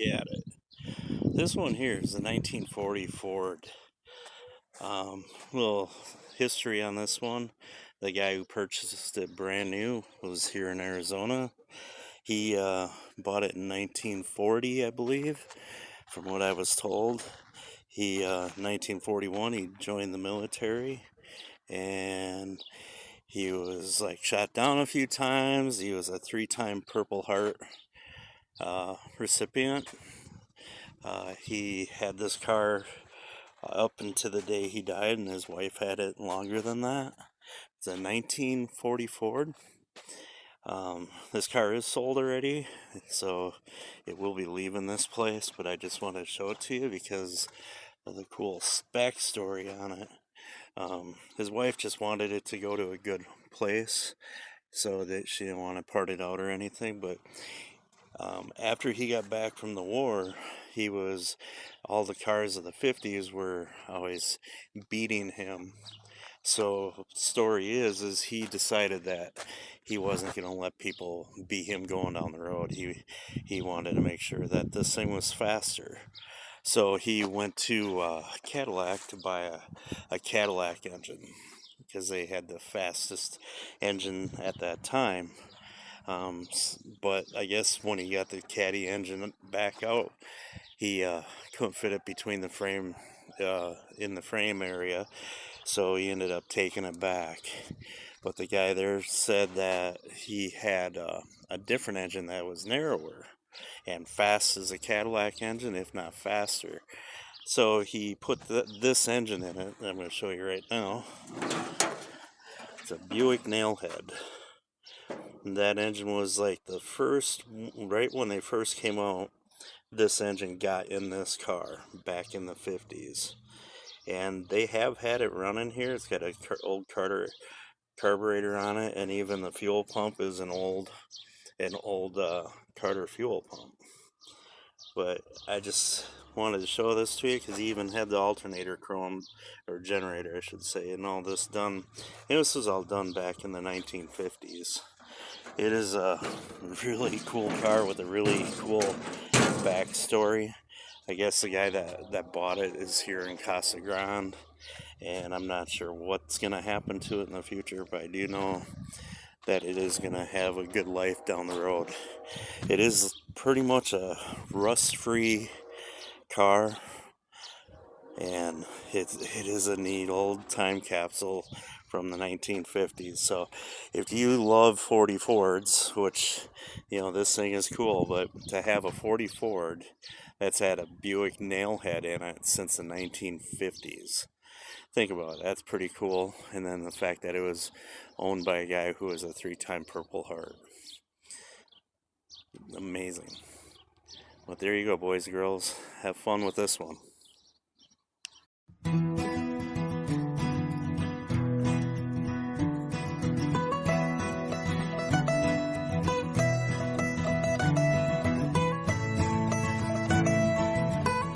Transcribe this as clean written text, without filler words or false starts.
at it. This one here is a 1940 Ford. Little history on this one. The guy who purchased it brand new was here in Arizona. He bought it in 1940, I believe, from what I was told. 1941, he joined the military, and he was like shot down a few times. He was a 3-time Purple Heart recipient. He had this car up until the day he died, and his wife had it longer than that. It's a 1940 Ford. This car is sold already, so it will be leaving this place, but I just wanted to show it to you because of the cool backstory on it. His wife just wanted it to go to a good place, so that she didn't want to part it out or anything, but after he got back from the war, all the cars of the 50s were always beating him. So story is he decided that he wasn't going to let people beat him going down the road. He wanted to make sure that this thing was faster. So he went to Cadillac to buy a Cadillac engine because they had the fastest engine at that time. But I guess when he got the Caddy engine back out, he couldn't fit it between the frame in the frame area, so he ended up taking it back. But the guy there said that he had a different engine that was narrower and fast as a Cadillac engine, if not faster. So he put this engine in it, I'm going to show you right now. It's a Buick Nailhead. And that engine was like the first, right when they first came out, this engine got in this car back in the 50s. And they have had it running here. It's got an old carburetor on it, and even the fuel pump is an old Carter fuel pump. But I just wanted to show this to you because he even had the alternator chromed, or generator I should say, and all this done. And this was all done back in the 1950s. It is a really cool car with a really cool backstory. I guess the guy that bought it is here in Casa Grande, and I'm not sure what's going to happen to it in the future, but I do know that it is going to have a good life down the road. It is pretty much a rust-free car, and it is a neat old time capsule from the 1950s. So if you love 40 Fords, which, this thing is cool, but to have a 40 Ford that's had a Buick Nailhead in it since the 1950s, think about it, that's pretty cool. And then the fact that it was owned by a guy who was a 3-time Purple Heart. Amazing. But there you go, boys and girls. Have fun with this one.